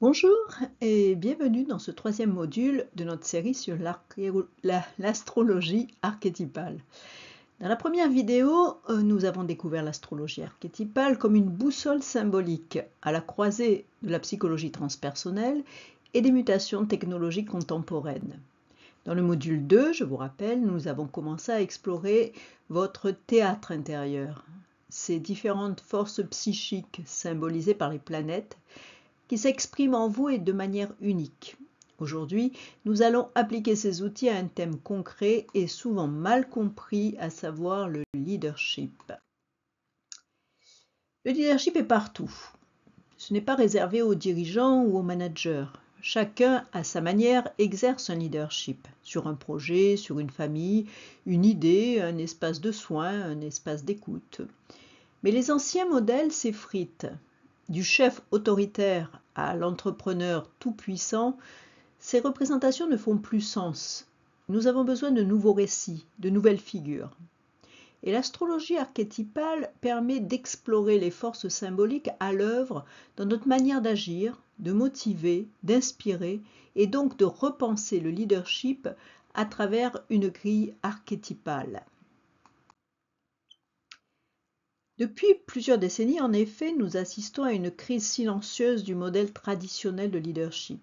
Bonjour et bienvenue dans ce troisième module de notre série sur l'astrologie archétypale. Dans la première vidéo, nous avons découvert l'astrologie archétypale comme une boussole symbolique à la croisée de la psychologie transpersonnelle et des mutations technologiques contemporaines. Dans le module 2, je vous rappelle, nous avons commencé à explorer votre théâtre intérieur, ces différentes forces psychiques symbolisées par les planètes qui s'expriment en vous et de manière unique. Aujourd'hui, nous allons appliquer ces outils à un thème concret et souvent mal compris, à savoir le leadership. Le leadership est partout. Ce n'est pas réservé aux dirigeants ou aux managers. Chacun, à sa manière, exerce un leadership sur un projet, sur une famille, une idée, un espace de soins, un espace d'écoute. Mais les anciens modèles s'effritent. Du chef autoritaire à l'entrepreneur tout-puissant, ces représentations ne font plus sens. Nous avons besoin de nouveaux récits, de nouvelles figures. Et l'astrologie archétypale permet d'explorer les forces symboliques à l'œuvre dans notre manière d'agir, de motiver, d'inspirer et donc de repenser le leadership à travers une grille archétypale. Depuis plusieurs décennies, en effet, nous assistons à une crise silencieuse du modèle traditionnel de leadership.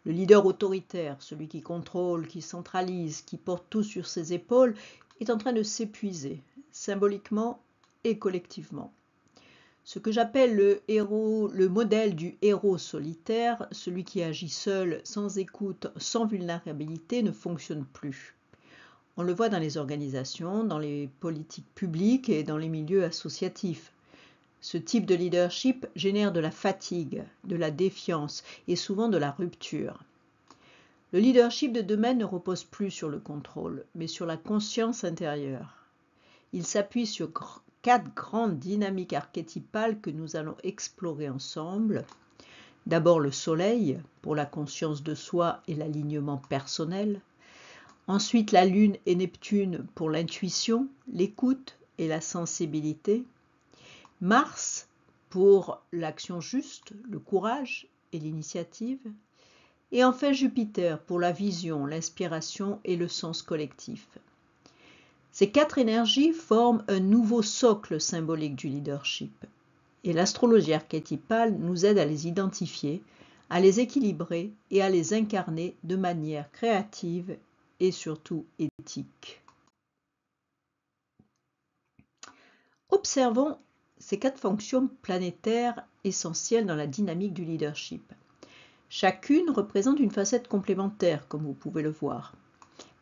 Le leader autoritaire, celui qui contrôle, qui centralise, qui porte tout sur ses épaules, est en train de s'épuiser, symboliquement et collectivement. Ce que j'appelle le modèle du héros solitaire, celui qui agit seul, sans écoute, sans vulnérabilité, ne fonctionne plus. On le voit dans les organisations, dans les politiques publiques et dans les milieux associatifs. Ce type de leadership génère de la fatigue, de la défiance et souvent de la rupture. Le leadership de demain ne repose plus sur le contrôle, mais sur la conscience intérieure. Il s'appuie sur 4 grandes dynamiques archétypales que nous allons explorer ensemble. D'abord le soleil, pour la conscience de soi et l'alignement personnel. Ensuite, la Lune et Neptune pour l'intuition, l'écoute et la sensibilité. Mars pour l'action juste, le courage et l'initiative. Et enfin Jupiter pour la vision, l'inspiration et le sens collectif. Ces 4 énergies forment un nouveau socle symbolique du leadership. Et l'astrologie archétypale nous aide à les identifier, à les équilibrer et à les incarner de manière créative et surtout éthique. Observons ces 4 fonctions planétaires essentielles dans la dynamique du leadership. Chacune représente une facette complémentaire, comme vous pouvez le voir.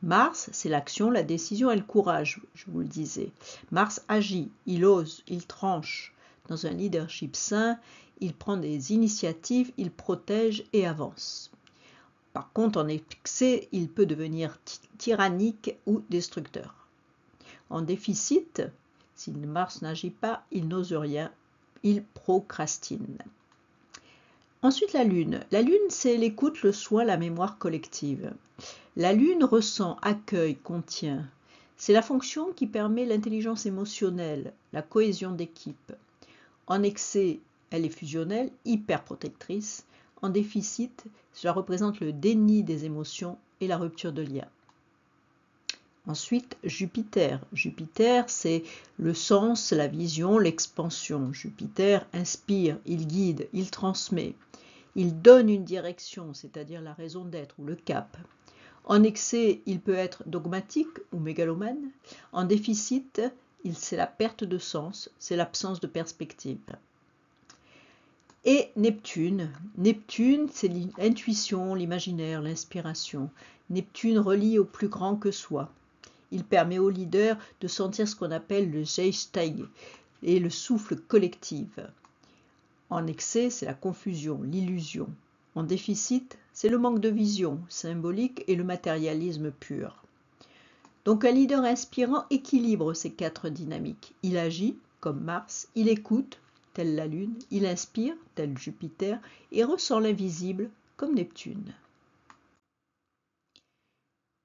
Mars, c'est l'action, la décision et le courage, je vous le disais. Mars agit, il ose, il tranche. Dans un leadership sain, il prend des initiatives, il protège et avance. Par contre, en excès, il peut devenir tyrannique ou destructeur. En déficit, si Mars n'agit pas, il n'ose rien, il procrastine. Ensuite, la Lune. La Lune, c'est l'écoute, le soin, la mémoire collective. La Lune ressent, accueille, contient. C'est la fonction qui permet l'intelligence émotionnelle, la cohésion d'équipe. En excès, elle est fusionnelle, hyper protectrice. En déficit, cela représente le déni des émotions et la rupture de lien. Ensuite, Jupiter. Jupiter, c'est le sens, la vision, l'expansion. Jupiter inspire, il guide, il transmet. Il donne une direction, c'est-à-dire la raison d'être ou le cap. En excès, il peut être dogmatique ou mégalomane. En déficit, c'est la perte de sens, c'est l'absence de perspective. Et Neptune. Neptune, c'est l'intuition, l'imaginaire, l'inspiration. Neptune relie au plus grand que soi. Il permet au leader de sentir ce qu'on appelle le Geistig et le souffle collectif. En excès, c'est la confusion, l'illusion. En déficit, c'est le manque de vision symbolique et le matérialisme pur. Donc un leader inspirant équilibre ces 4 dynamiques. Il agit, comme Mars, il écoute, tel la Lune, il inspire, tel Jupiter, et ressent l'invisible, comme Neptune.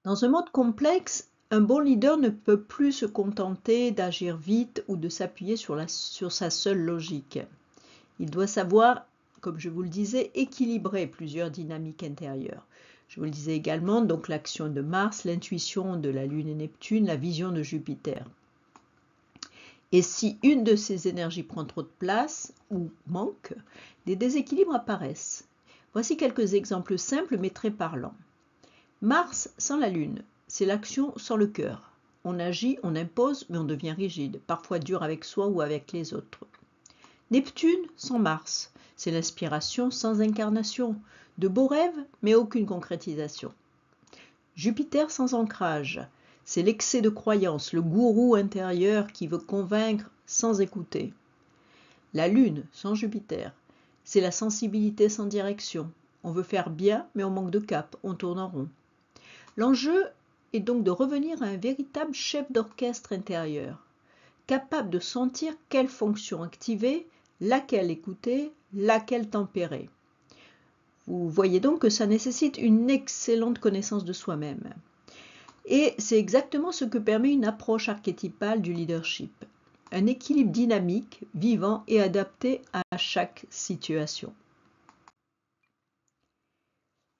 Dans un monde complexe, un bon leader ne peut plus se contenter d'agir vite ou de s'appuyer sur sa seule logique. Il doit savoir comme je vous le disais, équilibrer plusieurs dynamiques intérieures. Je vous le disais également, donc l'action de Mars, l'intuition de la Lune et Neptune, la vision de Jupiter. Et si une de ces énergies prend trop de place ou manque, des déséquilibres apparaissent. Voici quelques exemples simples mais très parlants. Mars sans la Lune, c'est l'action sans le cœur. On agit, on impose, mais on devient rigide, parfois dur avec soi ou avec les autres. Neptune sans Mars, c'est l'inspiration sans incarnation, de beaux rêves, mais aucune concrétisation. Jupiter sans ancrage, c'est l'excès de croyance, le gourou intérieur qui veut convaincre sans écouter. La Lune sans Jupiter, c'est la sensibilité sans direction. On veut faire bien, mais on manque de cap, on tourne en rond. L'enjeu est donc de revenir à un véritable chef d'orchestre intérieur, capable de sentir quelle fonction activer, laquelle écouter, laquelle tempérer. Vous voyez donc que ça nécessite une excellente connaissance de soi-même. Et c'est exactement ce que permet une approche archétypale du leadership. Un équilibre dynamique, vivant et adapté à chaque situation.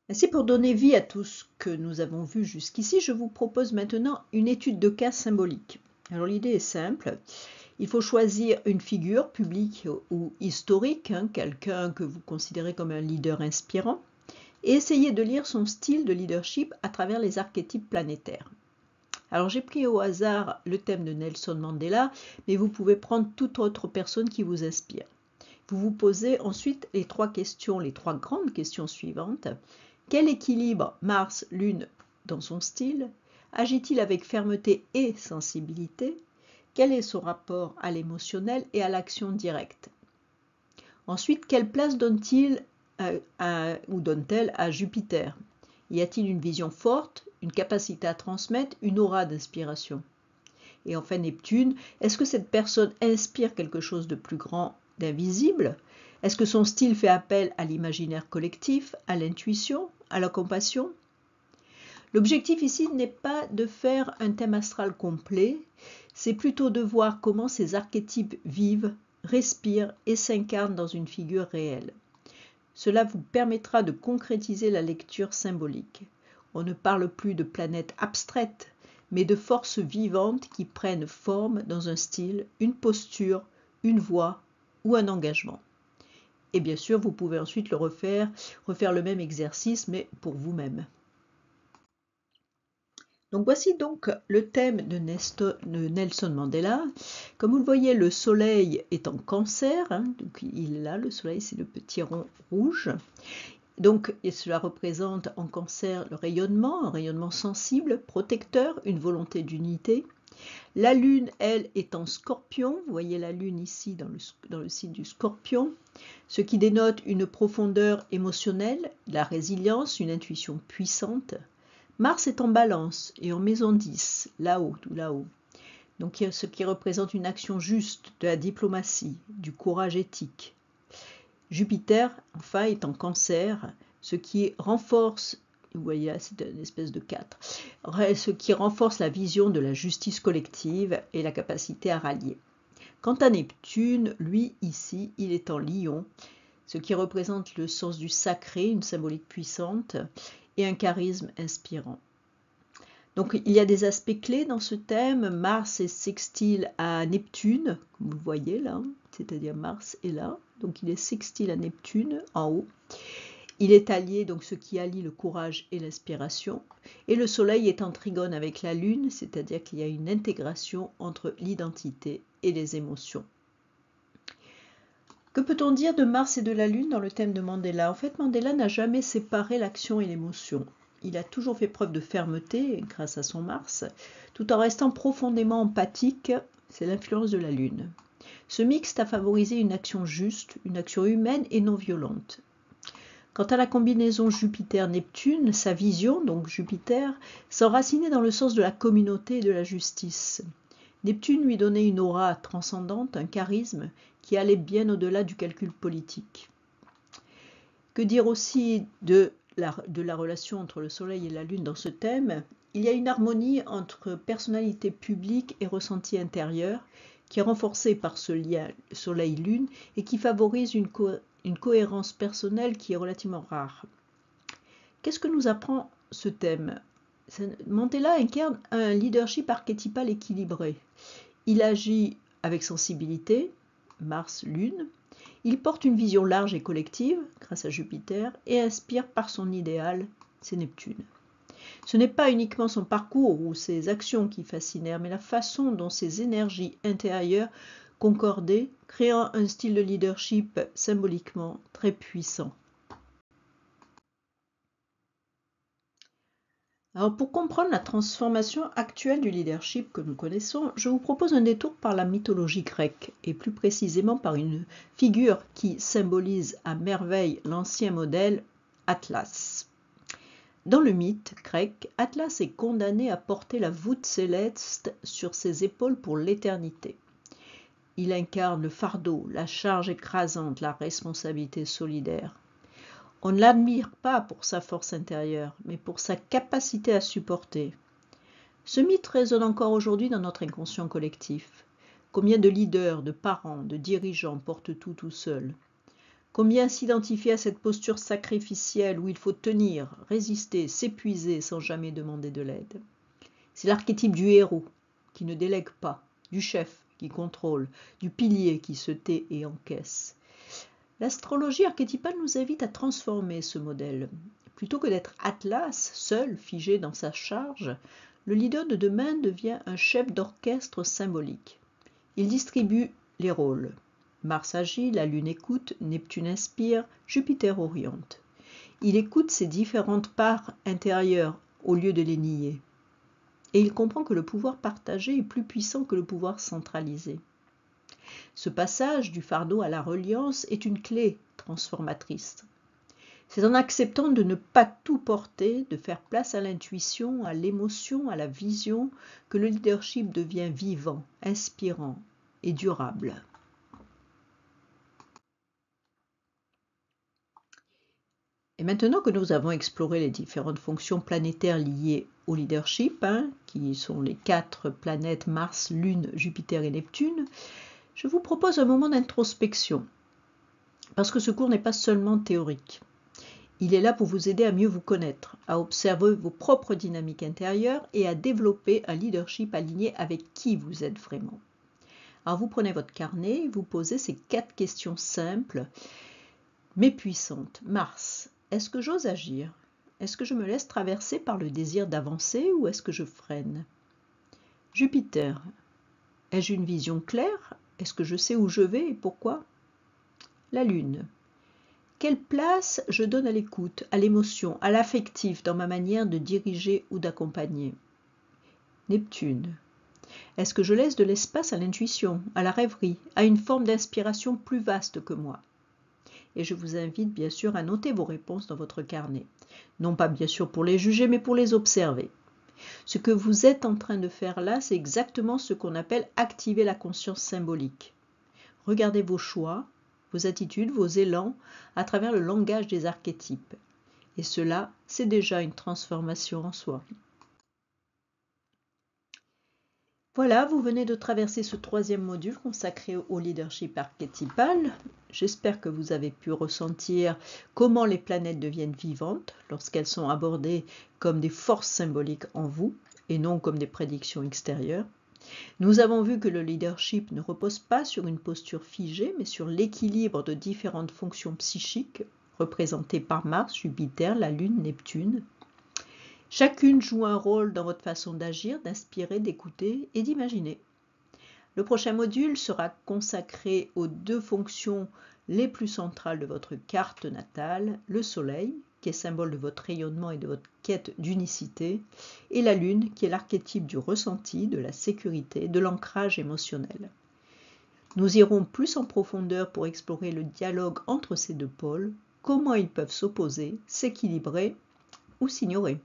Ainsi, pour donner vie à tout ce que nous avons vu jusqu'ici, je vous propose maintenant une étude de cas symbolique. Alors l'idée est simple. Il faut choisir une figure publique ou historique, quelqu'un que vous considérez comme un leader inspirant, et essayer de lire son style de leadership à travers les archétypes planétaires. Alors j'ai pris au hasard le thème de Nelson Mandela, mais vous pouvez prendre toute autre personne qui vous inspire. Vous vous posez ensuite les trois grandes questions suivantes. Quel équilibre Mars, Lune dans son style? Agit-il avec fermeté et sensibilité? Quel est son rapport à l'émotionnel et à l'action directe? Ensuite, quelle place donne-t-il donne-t-elle à Jupiter? Y a-t-il une vision forte, une capacité à transmettre, une aura d'inspiration? Et enfin Neptune, est-ce que cette personne inspire quelque chose de plus grand, d'invisible? Est-ce que son style fait appel à l'imaginaire collectif, à l'intuition, à la compassion? L'objectif ici n'est pas de faire un thème astral complet, c'est plutôt de voir comment ces archétypes vivent, respirent et s'incarnent dans une figure réelle. Cela vous permettra de concrétiser la lecture symbolique. On ne parle plus de planètes abstraites, mais de forces vivantes qui prennent forme dans un style, une posture, une voix ou un engagement. Et bien sûr, vous pouvez ensuite refaire le même exercice, mais pour vous-même. Donc voici donc le thème de Nelson Mandela. Comme vous le voyez, le soleil est en cancer, donc il est là, le soleil c'est le petit rond rouge. Donc cela représente en cancer le rayonnement, un rayonnement sensible, protecteur, une volonté d'unité. La lune, elle, est en scorpion, vous voyez la lune ici dans le signe du scorpion, ce qui dénote une profondeur émotionnelle, la résilience, une intuition puissante. Mars est en balance et en maison 10, là-haut, tout là-haut. Donc ce qui représente une action juste, de la diplomatie, du courage éthique. Jupiter, enfin, est en cancer, ce qui renforce, vous voyez là, c'est une espèce de 4, ce qui renforce la vision de la justice collective et la capacité à rallier. Quant à Neptune, lui, ici, il est en Lion, ce qui représente le sens du sacré, une symbolique puissante, et un charisme inspirant. Donc il y a des aspects clés dans ce thème. Mars est sextile à Neptune, comme vous le voyez là, c'est-à-dire Mars est là, donc il est sextile à Neptune en haut. Il est allié, donc ce qui allie le courage et l'inspiration. Et le Soleil est en trigone avec la Lune, c'est-à-dire qu'il y a une intégration entre l'identité et les émotions. Que peut-on dire de Mars et de la Lune dans le thème de Mandela? En fait, Mandela n'a jamais séparé l'action et l'émotion. Il a toujours fait preuve de fermeté grâce à son Mars, tout en restant profondément empathique, c'est l'influence de la Lune. Ce mixte a favorisé une action juste, une action humaine et non violente. Quant à la combinaison Jupiter-Neptune, sa vision, donc Jupiter, s'enracinait dans le sens de la communauté et de la justice. Neptune lui donnait une aura transcendante, un charisme qui allait bien au-delà du calcul politique. Que dire aussi de la relation entre le Soleil et la Lune dans ce thème? Il y a une harmonie entre personnalité publique et ressenti intérieur qui est renforcée par ce lien Soleil-Lune et qui favorise une une cohérence personnelle qui est relativement rare. Qu'est-ce que nous apprend ce thème? Mandela incarne un leadership archétypal équilibré. Il agit avec sensibilité, Mars, Lune. Il porte une vision large et collective, grâce à Jupiter, et inspire par son idéal, c'est Neptune. Ce n'est pas uniquement son parcours ou ses actions qui fascinèrent, mais la façon dont ses énergies intérieures concordaient, créant un style de leadership symboliquement très puissant. Alors pour comprendre la transformation actuelle du leadership que nous connaissons, je vous propose un détour par la mythologie grecque, et plus précisément par une figure qui symbolise à merveille l'ancien modèle, Atlas. Dans le mythe grec, Atlas est condamné à porter la voûte céleste sur ses épaules pour l'éternité. Il incarne le fardeau, la charge écrasante, la responsabilité solidaire. On ne l'admire pas pour sa force intérieure, mais pour sa capacité à supporter. Ce mythe résonne encore aujourd'hui dans notre inconscient collectif. Combien de leaders, de parents, de dirigeants portent tout seuls? Combien s'identifier à cette posture sacrificielle où il faut tenir, résister, s'épuiser sans jamais demander de l'aide? C'est l'archétype du héros qui ne délègue pas, du chef qui contrôle, du pilier qui se tait et encaisse. L'astrologie archétypale nous invite à transformer ce modèle. Plutôt que d'être Atlas, seul, figé dans sa charge, le leader de demain devient un chef d'orchestre symbolique. Il distribue les rôles. Mars agit, la Lune écoute, Neptune inspire, Jupiter oriente. Il écoute ses différentes parts intérieures au lieu de les nier. Et il comprend que le pouvoir partagé est plus puissant que le pouvoir centralisé. Ce passage du fardeau à la reliance est une clé transformatrice. C'est en acceptant de ne pas tout porter, de faire place à l'intuition, à l'émotion, à la vision, que le leadership devient vivant, inspirant et durable. Et maintenant que nous avons exploré les différentes fonctions planétaires liées au leadership, qui sont les 4 planètes Mars, Lune, Jupiter et Neptune, je vous propose un moment d'introspection, parce que ce cours n'est pas seulement théorique. Il est là pour vous aider à mieux vous connaître, à observer vos propres dynamiques intérieures et à développer un leadership aligné avec qui vous êtes vraiment. Alors vous prenez votre carnet et vous posez ces 4 questions simples, mais puissantes. Mars, est-ce que j'ose agir? Est-ce que je me laisse traverser par le désir d'avancer ou est-ce que je freine? Jupiter, ai-je une vision claire? Est-ce que je sais où je vais et pourquoi? La Lune, quelle place je donne à l'écoute, à l'émotion, à l'affectif dans ma manière de diriger ou d'accompagner? Neptune, est-ce que je laisse de l'espace à l'intuition, à la rêverie, à une forme d'inspiration plus vaste que moi? Et je vous invite bien sûr à noter vos réponses dans votre carnet. Non pas bien sûr pour les juger, mais pour les observer. Ce que vous êtes en train de faire là, c'est exactement ce qu'on appelle activer la conscience symbolique. Regardez vos choix, vos attitudes, vos élans à travers le langage des archétypes. Et cela, c'est déjà une transformation en soi. Voilà, vous venez de traverser ce 3e module consacré au leadership archétypal. J'espère que vous avez pu ressentir comment les planètes deviennent vivantes lorsqu'elles sont abordées comme des forces symboliques en vous et non comme des prédictions extérieures. Nous avons vu que le leadership ne repose pas sur une posture figée, mais sur l'équilibre de différentes fonctions psychiques représentées par Mars, Jupiter, la Lune, Neptune. Chacune joue un rôle dans votre façon d'agir, d'inspirer, d'écouter et d'imaginer. Le prochain module sera consacré aux 2 fonctions les plus centrales de votre carte natale, le Soleil, qui est symbole de votre rayonnement et de votre quête d'unicité, et la Lune, qui est l'archétype du ressenti, de la sécurité, de l'ancrage émotionnel. Nous irons plus en profondeur pour explorer le dialogue entre ces 2 pôles, comment ils peuvent s'opposer, s'équilibrer ou s'ignorer.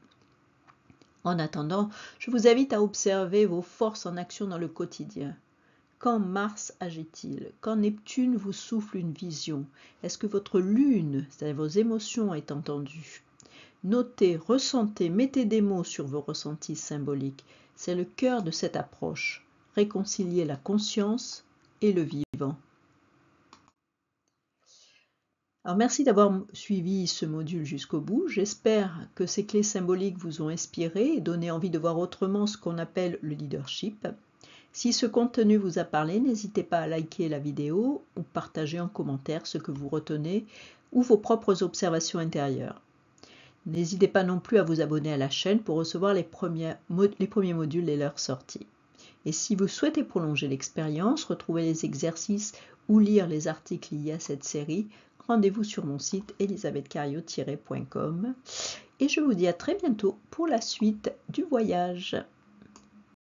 En attendant, je vous invite à observer vos forces en action dans le quotidien. Quand Mars agit-il? Quand Neptune vous souffle une vision? Est-ce que votre lune, c'est-à-dire vos émotions, est entendue? Notez, ressentez, mettez des mots sur vos ressentis symboliques. C'est le cœur de cette approche. Réconcilier la conscience et le vivant. Alors merci d'avoir suivi ce module jusqu'au bout. J'espère que ces clés symboliques vous ont inspiré et donné envie de voir autrement ce qu'on appelle le leadership. Si ce contenu vous a parlé, n'hésitez pas à liker la vidéo ou partager en commentaire ce que vous retenez ou vos propres observations intérieures. N'hésitez pas non plus à vous abonner à la chaîne pour recevoir les premiers modules et leurs sorties. Et si vous souhaitez prolonger l'expérience, retrouver les exercices ou lire les articles liés à cette série, rendez-vous sur mon site elisabethcario-.com et je vous dis à très bientôt pour la suite du voyage.